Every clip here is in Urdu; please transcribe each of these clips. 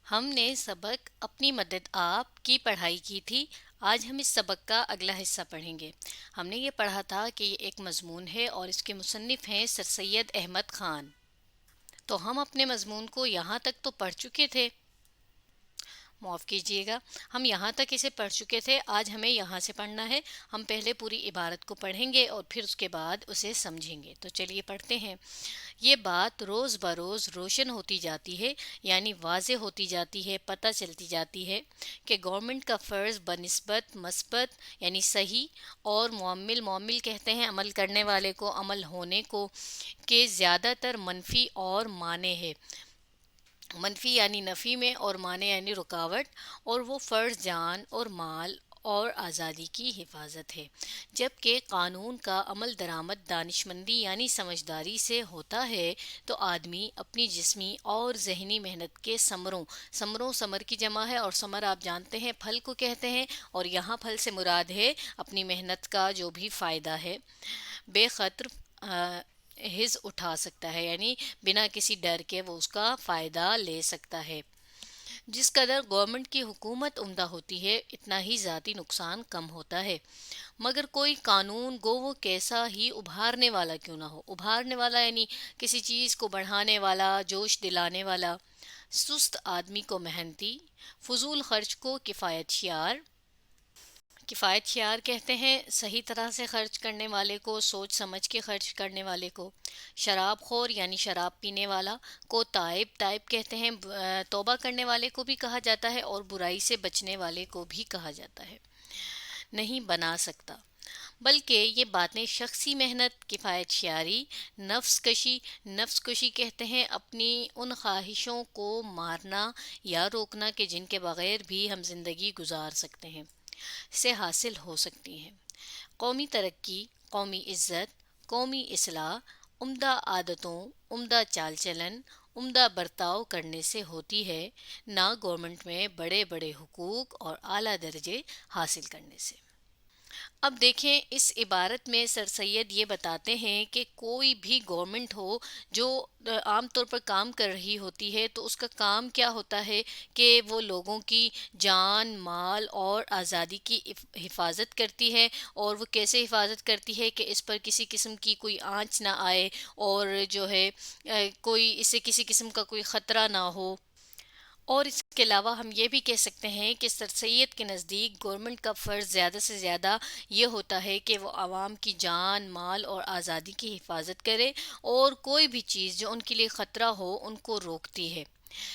ہم نے سبق اپنی مدد آپ کی پڑھائی کی تھی۔ آج ہم اس سبق کا اگلا حصہ پڑھیں گے۔ ہم نے یہ پڑھا تھا کہ یہ ایک مضمون ہے اور اس کے مصنف ہیں سر سید احمد خان۔ تو ہم اپنے مضمون کو یہاں تک تو پڑھ چکے تھے، معاف کیجیے گا، ہم یہاں تک اسے پڑھ چکے تھے۔ آج ہمیں یہاں سے پڑھنا ہے۔ ہم پہلے پوری عبارت کو پڑھیں گے اور پھر اس کے بعد اسے سمجھیں گے۔ تو چلیے پڑھتے ہیں۔ یہ بات روز بروز روشن ہوتی جاتی ہے، یعنی واضح ہوتی جاتی ہے، پتہ چلتی جاتی ہے کہ گورنمنٹ کا فرض بنسبت مثبت یعنی صحیح اور معمل کہتے ہیں عمل کرنے والے کو، عمل ہونے کو، کہ زیادہ تر منفی اور مانے ہے۔ منفی یعنی نفی میں اور معنی یعنی رکاوٹ، اور وہ فرض جان اور مال اور آزادی کی حفاظت ہے، جبکہ قانون کا عمل درآمد دانشمندی یعنی سمجھداری سے ہوتا ہے تو آدمی اپنی جسمی اور ذہنی محنت کے ثمر کی جمع ہے، اور ثمر آپ جانتے ہیں پھل کو کہتے ہیں، اور یہاں پھل سے مراد ہے اپنی محنت کا جو بھی فائدہ ہے، بے خطر حز اٹھا سکتا ہے، یعنی بنا کسی ڈر کے وہ اس کا فائدہ لے سکتا ہے۔ جس قدر گورنمنٹ کی حکومت عمدہ ہوتی ہے اتنا ہی ذاتی نقصان کم ہوتا ہے، مگر کوئی قانون گو وہ کیسا ہی ابھارنے والا کیوں نہ ہو۔ ابھارنے والا یعنی کسی چیز کو بڑھانے والا، جوش دلانے والا، سست آدمی کو محنتی، فضول خرچ کو کفایت شیار کہتے ہیں، صحیح طرح سے خرچ کرنے والے کو، سوچ سمجھ کے خرچ کرنے والے کو، شراب خور یعنی شراب پینے والا کو تائب کہتے ہیں، توبہ کرنے والے کو بھی کہا جاتا ہے، اور برائی سے بچنے والے کو بھی کہا جاتا ہے، نہیں بنا سکتا۔ بلکہ یہ باتیں شخصی محنت، کفایت شیاری، نفس کشی کہتے ہیں اپنی ان خواہشوں کو مارنا یا روکنا کہ جن کے بغیر بھی ہم زندگی گزار سکتے ہیں، سے حاصل ہو سکتی ہیں۔ قومی ترقی، قومی عزت، قومی اصلاح عمدہ عادتوں، عمدہ چال چلن، عمدہ برتاؤ کرنے سے ہوتی ہے، نہ گورنمنٹ میں بڑے بڑے حقوق اور اعلیٰ درجے حاصل کرنے سے۔ اب دیکھیں اس عبارت میں سر سید یہ بتاتے ہیں کہ کوئی بھی گورنمنٹ ہو جو عام طور پر کام کر رہی ہوتی ہے تو اس کا کام کیا ہوتا ہے کہ وہ لوگوں کی جان، مال اور آزادی کی حفاظت کرتی ہے، اور وہ کیسے حفاظت کرتی ہے کہ اس پر کسی قسم کی کوئی آنچ نہ آئے، اور جو ہے کوئی اسے کسی قسم کا کوئی خطرہ نہ ہو۔ اور اس کے علاوہ ہم یہ بھی کہہ سکتے ہیں کہ سر سید کے نزدیک گورنمنٹ کا فرض زیادہ سے زیادہ یہ ہوتا ہے کہ وہ عوام کی جان، مال اور آزادی کی حفاظت کرے، اور کوئی بھی چیز جو ان کے لیے خطرہ ہو ان کو روکتی ہے۔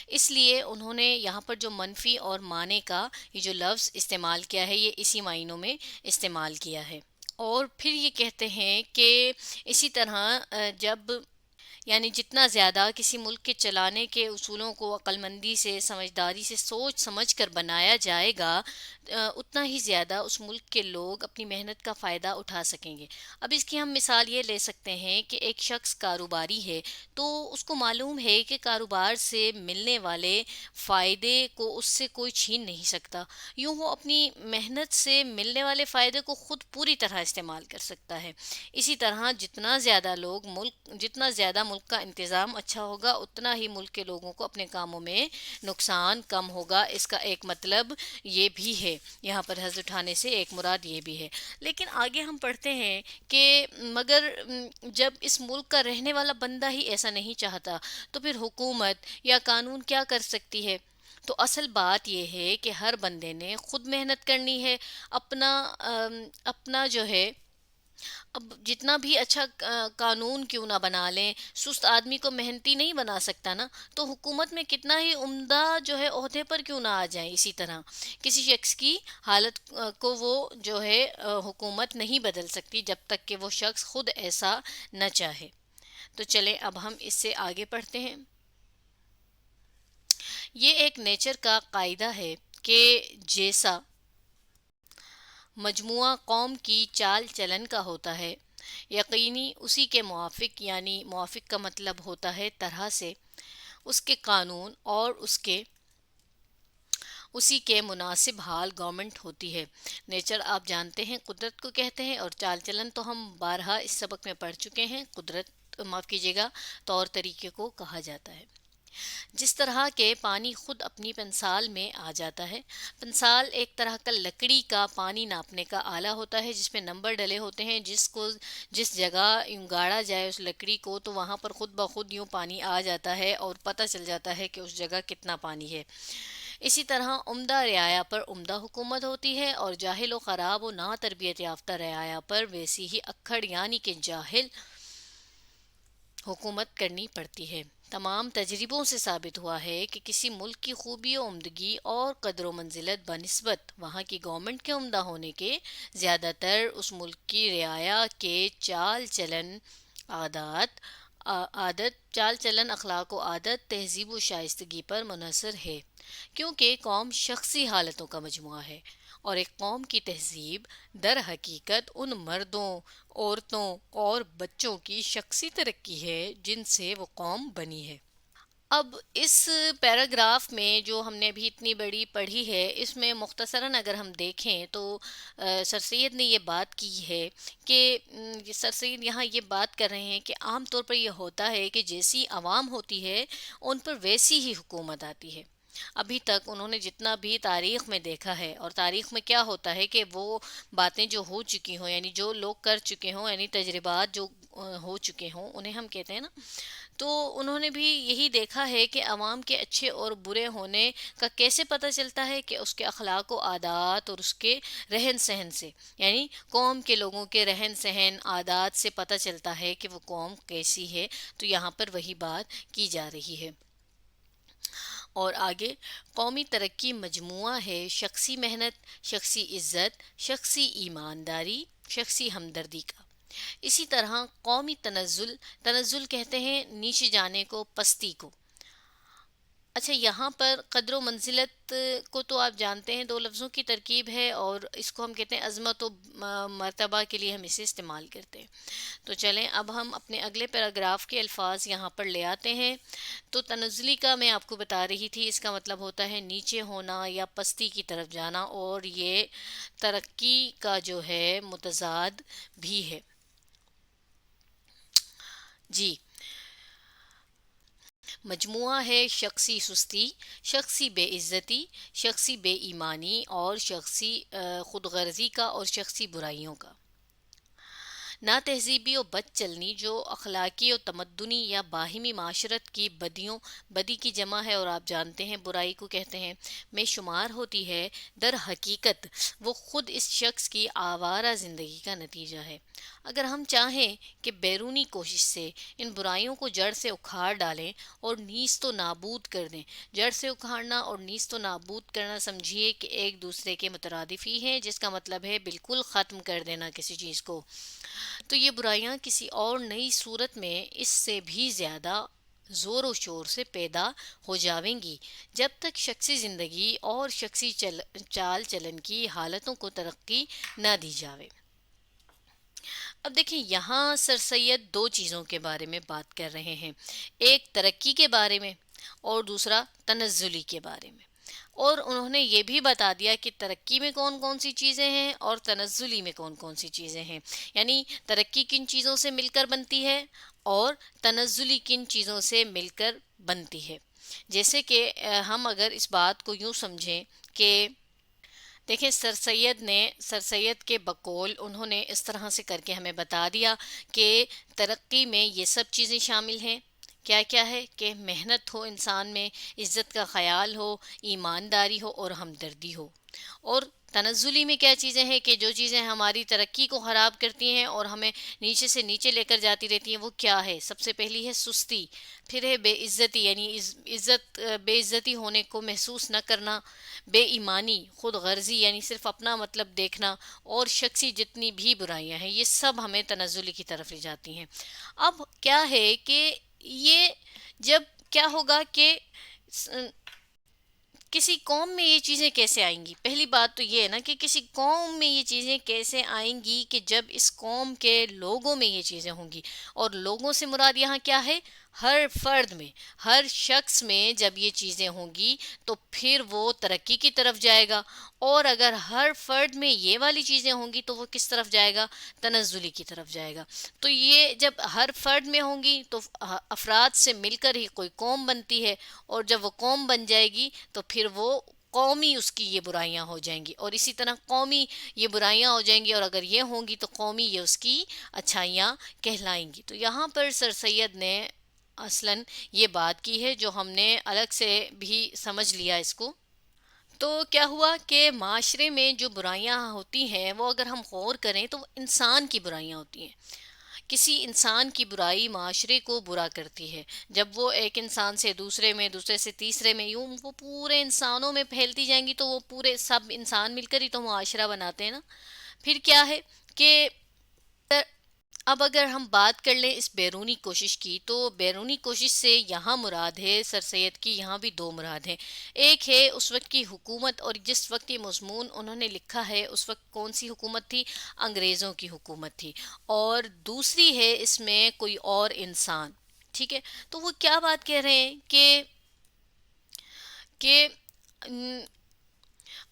اس لیے انہوں نے یہاں پر جو منفی اور معنی کا یہ جو لفظ استعمال کیا ہے، یہ اسی معنوں میں استعمال کیا ہے۔ اور پھر یہ کہتے ہیں کہ اسی طرح جب یعنی جتنا زیادہ کسی ملک کے چلانے کے اصولوں کو عقل مندی سے، سمجھداری سے، سوچ سمجھ کر بنایا جائے گا، اتنا ہی زیادہ اس ملک کے لوگ اپنی محنت کا فائدہ اٹھا سکیں گے۔ اب اس کی ہم مثال یہ لے سکتے ہیں کہ ایک شخص کاروباری ہے تو اس کو معلوم ہے کہ کاروبار سے ملنے والے فائدے کو اس سے کوئی چھین نہیں سکتا، یوں وہ اپنی محنت سے ملنے والے فائدے کو خود پوری طرح استعمال کر سکتا ہے۔ اسی طرح جتنا زیادہ ملک کا انتظام اچھا ہوگا اتنا ہی ملک کے لوگوں کو اپنے کاموں میں نقصان کم ہوگا۔ اس کا ایک مطلب یہ بھی ہے، یہاں پر حضرت اٹھانے سے ایک مراد یہ بھی ہے۔ لیکن آگے ہم پڑھتے ہیں کہ مگر جب اس ملک کا رہنے والا بندہ ہی ایسا نہیں چاہتا تو پھر حکومت یا قانون کیا کر سکتی ہے؟ تو اصل بات یہ ہے کہ ہر بندے نے خود محنت کرنی ہے، اپنا جو ہے، اب جتنا بھی اچھا قانون کیوں نہ بنا لیں، سست آدمی کو محنتی نہیں بنا سکتا نا، تو حکومت میں کتنا ہی عمدہ جو ہے عہدے پر کیوں نہ آ جائیں، اسی طرح کسی شخص کی حالت کو وہ جو ہے حکومت نہیں بدل سکتی جب تک کہ وہ شخص خود ایسا نہ چاہے۔ تو چلیں اب ہم اس سے آگے پڑھتے ہیں۔ یہ ایک نیچر کا قاعدہ ہے کہ جیسا مجموعہ قوم کی چال چلن کا ہوتا ہے، یقینی اسی کے موافق، یعنی موافق کا مطلب ہوتا ہے طرح سے، اس کے قانون اور اسی کے مناسب حال گورنمنٹ ہوتی ہے۔ نیچر آپ جانتے ہیں قدرت کو کہتے ہیں، اور چال چلن تو ہم بارہا اس سبق میں پڑھ چکے ہیں، قدرت معاف کیجیے گا طور طریقے کو کہا جاتا ہے۔ جس طرح کے پانی خود اپنی پنسال میں آ جاتا ہے۔ پنسال ایک طرح کا لکڑی کا پانی ناپنے کا آلہ ہوتا ہے جس میں نمبر ڈلے ہوتے ہیں، جس جگہ یوں گاڑا جائے اس لکڑی کو تو وہاں پر خود بخود یوں پانی آ جاتا ہے اور پتہ چل جاتا ہے کہ اس جگہ کتنا پانی ہے۔ اسی طرح عمدہ رعایا پر عمدہ حکومت ہوتی ہے اور جاہل و خراب و نا تربیت یافتہ رعایا پر ویسی ہی اکھڑ یعنی کہ جاہل حکومت کرنی پڑتی ہے۔ تمام تجربوں سے ثابت ہوا ہے کہ کسی ملک کی خوبی و عمدگی اور قدر و منزلت بنسبت وہاں کی گورنمنٹ کے عمدہ ہونے کے زیادہ تر اس ملک کی رعایا کے چال چلن عادات عادت چال چلن اخلاق و عادت تہذیب و شائستگی پر منحصر ہے، کیونکہ قوم شخصی حالتوں کا مجموعہ ہے اور ایک قوم کی تہذیب در حقیقت ان مردوں، عورتوں اور بچوں کی شخصی ترقی ہے جن سے وہ قوم بنی ہے۔ اب اس پیراگراف میں جو ہم نے ابھی اتنی بڑی پڑھی ہے، اس میں مختصراً اگر ہم دیکھیں تو سر سید نے یہ بات کی ہے کہ سر سید یہاں یہ بات کر رہے ہیں کہ عام طور پر یہ ہوتا ہے کہ جیسی عوام ہوتی ہے ان پر ویسی ہی حکومت آتی ہے۔ ابھی تک انہوں نے جتنا بھی تاریخ میں دیکھا ہے، اور تاریخ میں کیا ہوتا ہے کہ وہ باتیں جو ہو چکی ہوں یعنی جو لوگ کر چکے ہوں، یعنی تجربات جو ہو چکے ہوں انہیں ہم کہتے ہیں نا، تو انہوں نے بھی یہی دیکھا ہے کہ عوام کے اچھے اور برے ہونے کا کیسے پتہ چلتا ہے کہ اس کے اخلاق و عادات اور اس کے رہن سہن سے، یعنی قوم کے لوگوں کے رہن سہن عادات سے پتہ چلتا ہے کہ وہ قوم کیسی ہے۔ تو یہاں پر وہی بات کی جا رہی ہے۔ اور آگے، قومی ترقی مجموعہ ہے شخصی محنت، شخصی عزت، شخصی ایمانداری، شخصی ہمدردی کا۔ اسی طرح قومی تنزل، تنزل کہتے ہیں نیچے جانے کو، پستی کو۔ اچھا، یہاں پر قدر و منزلت کو تو آپ جانتے ہیں دو لفظوں کی ترکیب ہے، اور اس کو ہم کہتے ہیں عظمت و مرتبہ کے لیے ہم اسے استعمال کرتے ہیں۔ تو چلیں اب ہم اپنے اگلے پیراگراف کے الفاظ یہاں پر لے آتے ہیں۔ تو تنزلی کا میں آپ کو بتا رہی تھی، اس کا مطلب ہوتا ہے نیچے ہونا یا پستی کی طرف جانا، اور یہ ترقی کا جو ہے متضاد بھی ہے۔ جی، مجموعہ ہے شخصی سستی، شخصی بے عزتی، شخصی بے ایمانی اور شخصی خود غرضی کا اور شخصی برائیوں کا۔ نا تہذیبی و بد چلنی جو اخلاقی و تمدنی یا باہمی معاشرت کی بدی کی جمع ہے، اور آپ جانتے ہیں برائی کو کہتے ہیں، میں شمار ہوتی ہے، در حقیقت وہ خود اس شخص کی آوارہ زندگی کا نتیجہ ہے۔ اگر ہم چاہیں کہ بیرونی کوشش سے ان برائیوں کو جڑ سے اکھاڑ ڈالیں اور نیست و نابود کر دیں، جڑ سے اکھاڑنا اور نیست و نابود کرنا سمجھیے کہ ایک دوسرے کے مترادف ہی ہیں، جس کا مطلب ہے بالکل ختم کر دینا کسی چیز کو، تو یہ برائیاں کسی اور نئی صورت میں اس سے بھی زیادہ زور و شور سے پیدا ہو جاویں گی، جب تک شخصی زندگی اور شخصی چال چلن کی حالتوں کو ترقی نہ دی جاوے۔ اب دیکھیں یہاں سر سید دو چیزوں کے بارے میں بات کر رہے ہیں، ایک ترقی کے بارے میں اور دوسرا تنزلی کے بارے میں، اور انہوں نے یہ بھی بتا دیا کہ ترقی میں کون کون سی چیزیں ہیں اور تنزلی میں کون کون سی چیزیں ہیں، یعنی ترقی کن چیزوں سے مل کر بنتی ہے اور تنزلی کن چیزوں سے مل کر بنتی ہے۔ جیسے کہ ہم اگر اس بات کو یوں سمجھیں کہ دیکھیں سر سید کے بقول انہوں نے اس طرح سے کر کے ہمیں بتا دیا کہ ترقی میں یہ سب چیزیں شامل ہیں، کیا کیا ہے کہ محنت ہو انسان میں، عزت کا خیال ہو، ایمانداری ہو اور ہمدردی ہو۔ اور تنزلی میں کیا چیزیں ہیں کہ جو چیزیں ہماری ترقی کو خراب کرتی ہیں اور ہمیں نیچے سے نیچے لے کر جاتی رہتی ہیں، وہ کیا ہے؟ سب سے پہلی ہے سستی، پھر ہے بے عزتی یعنی بے عزتی ہونے کو محسوس نہ کرنا، بے ایمانی، خود غرضی یعنی صرف اپنا مطلب دیکھنا، اور شخصی جتنی بھی برائیاں ہیں یہ سب ہمیں تنزلی کی طرف لے جاتی ہیں۔ اب کیا ہے کہ یہ جب کیا ہوگا کہ کسی قوم میں یہ چیزیں کیسے آئیں گی؟ پہلی بات تو یہ ہے نا کہ کسی قوم میں یہ چیزیں کیسے آئیں گی کہ جب اس قوم کے لوگوں میں یہ چیزیں ہوں گی، اور لوگوں سے مراد یہاں کیا ہے؟ ہر فرد میں، ہر شخص میں جب یہ چیزیں ہوں گی تو پھر وہ ترقی کی طرف جائے گا، اور اگر ہر فرد میں یہ والی چیزیں ہوں گی تو وہ کس طرف جائے گا؟ تنزلی کی طرف جائے گا۔ تو یہ جب ہر فرد میں ہوں گی تو افراد سے مل کر ہی کوئی قوم بنتی ہے، اور جب وہ قوم بن جائے گی تو پھر وہ قومی اس کی یہ برائیاں ہو جائیں گی، اور اسی طرح قومی یہ برائیاں ہو جائیں گی، اور اگر یہ ہوں گی تو قومی یہ اس کی اچھائیاں کہلائیں گی۔ تو یہاں پر سر سید نے اصلاً یہ بات کی ہے جو ہم نے الگ سے بھی سمجھ لیا اس کو۔ تو کیا ہوا کہ معاشرے میں جو برائیاں ہوتی ہیں وہ اگر ہم غور کریں تو وہ انسان کی برائیاں ہوتی ہیں۔ کسی انسان کی برائی معاشرے کو برا کرتی ہے، جب وہ ایک انسان سے دوسرے میں، دوسرے سے تیسرے میں، یوں وہ پورے انسانوں میں پھیلتی جائیں گی تو وہ پورے سب انسان مل کر ہی تو معاشرہ بناتے ہیں نا۔ پھر کیا ہے کہ اب اگر ہم بات کر لیں اس بیرونی کوشش کی، تو بیرونی کوشش سے یہاں مراد ہے سر سید کی، یہاں بھی دو مراد ہیں۔ ایک ہے اس وقت کی حکومت، اور جس وقت یہ مضمون انہوں نے لکھا ہے اس وقت کون سی حکومت تھی؟ انگریزوں کی حکومت تھی۔ اور دوسری ہے اس میں کوئی اور انسان، ٹھیک ہے؟ تو وہ کیا بات کہہ رہے ہیں کہ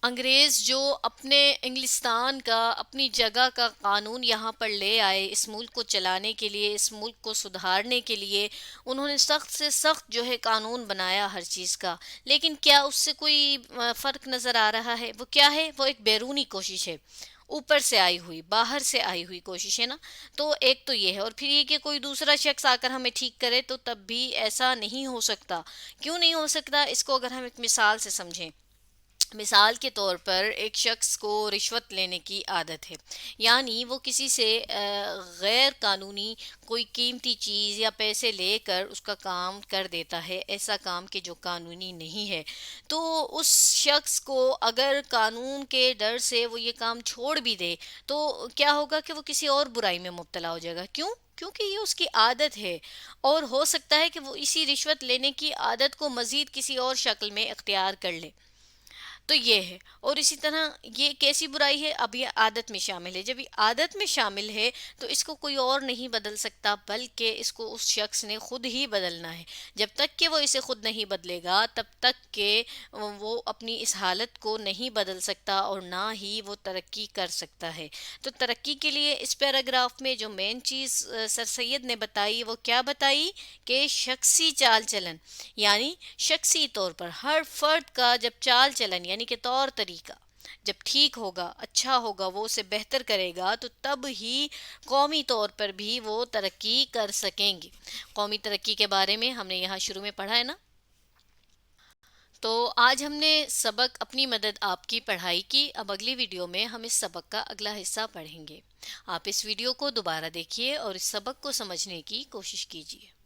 انگریز جو اپنے انگلستان کا، اپنی جگہ کا قانون یہاں پر لے آئے اس ملک کو چلانے کے لیے، اس ملک کو سدھارنے کے لیے، انہوں نے سخت سے سخت جو ہے قانون بنایا ہر چیز کا، لیکن کیا اس سے کوئی فرق نظر آ رہا ہے؟ وہ کیا ہے؟ وہ ایک بیرونی کوشش ہے، اوپر سے آئی ہوئی، باہر سے آئی ہوئی کوشش ہے نا۔ تو ایک تو یہ ہے، اور پھر یہ کہ کوئی دوسرا شخص آ کر ہمیں ٹھیک کرے تو تب بھی ایسا نہیں ہو سکتا۔ کیوں نہیں ہو سکتا؟ اس کو اگر ہم ایک مثال سے سمجھیں، مثال کے طور پر ایک شخص کو رشوت لینے کی عادت ہے، یعنی وہ کسی سے غیر قانونی کوئی قیمتی چیز یا پیسے لے کر اس کا کام کر دیتا ہے، ایسا کام کہ جو قانونی نہیں ہے۔ تو اس شخص کو اگر قانون کے ڈر سے وہ یہ کام چھوڑ بھی دے تو کیا ہوگا کہ وہ کسی اور برائی میں مبتلا ہو جائے گا۔ کیوں؟ کیونکہ یہ اس کی عادت ہے، اور ہو سکتا ہے کہ وہ اسی رشوت لینے کی عادت کو مزید کسی اور شکل میں اختیار کر لے۔ تو یہ ہے، اور اسی طرح یہ کیسی برائی ہے؟ اب یہ عادت میں شامل ہے، جب یہ عادت میں شامل ہے تو اس کو کوئی اور نہیں بدل سکتا، بلکہ اس کو اس شخص نے خود ہی بدلنا ہے۔ جب تک کہ وہ اسے خود نہیں بدلے گا تب تک کہ وہ اپنی اس حالت کو نہیں بدل سکتا، اور نہ ہی وہ ترقی کر سکتا ہے۔ تو ترقی کے لیے اس پیراگراف میں جو مین چیز سر سید نے بتائی وہ کیا بتائی؟ کہ شخصی چال چلن، یعنی شخصی طور پر ہر فرد کا جب چال چلن یعنی کہ طور طریقہ جب ٹھیک ہوگا، اچھا ہوگا، وہ اسے بہتر کرے گا تو تب ہی قومی طور پر بھی وہ ترقی کر سکیں گے۔ قومی ترقی کے بارے میں ہم نے یہاں شروع میں پڑھا ہے نا۔ تو آج ہم نے سبق اپنی مدد آپ کی پڑھائی کی، اب اگلی ویڈیو میں ہم اس سبق کا اگلا حصہ پڑھیں گے۔ آپ اس ویڈیو کو دوبارہ دیکھیے اور اس سبق کو سمجھنے کی کوشش کیجیے۔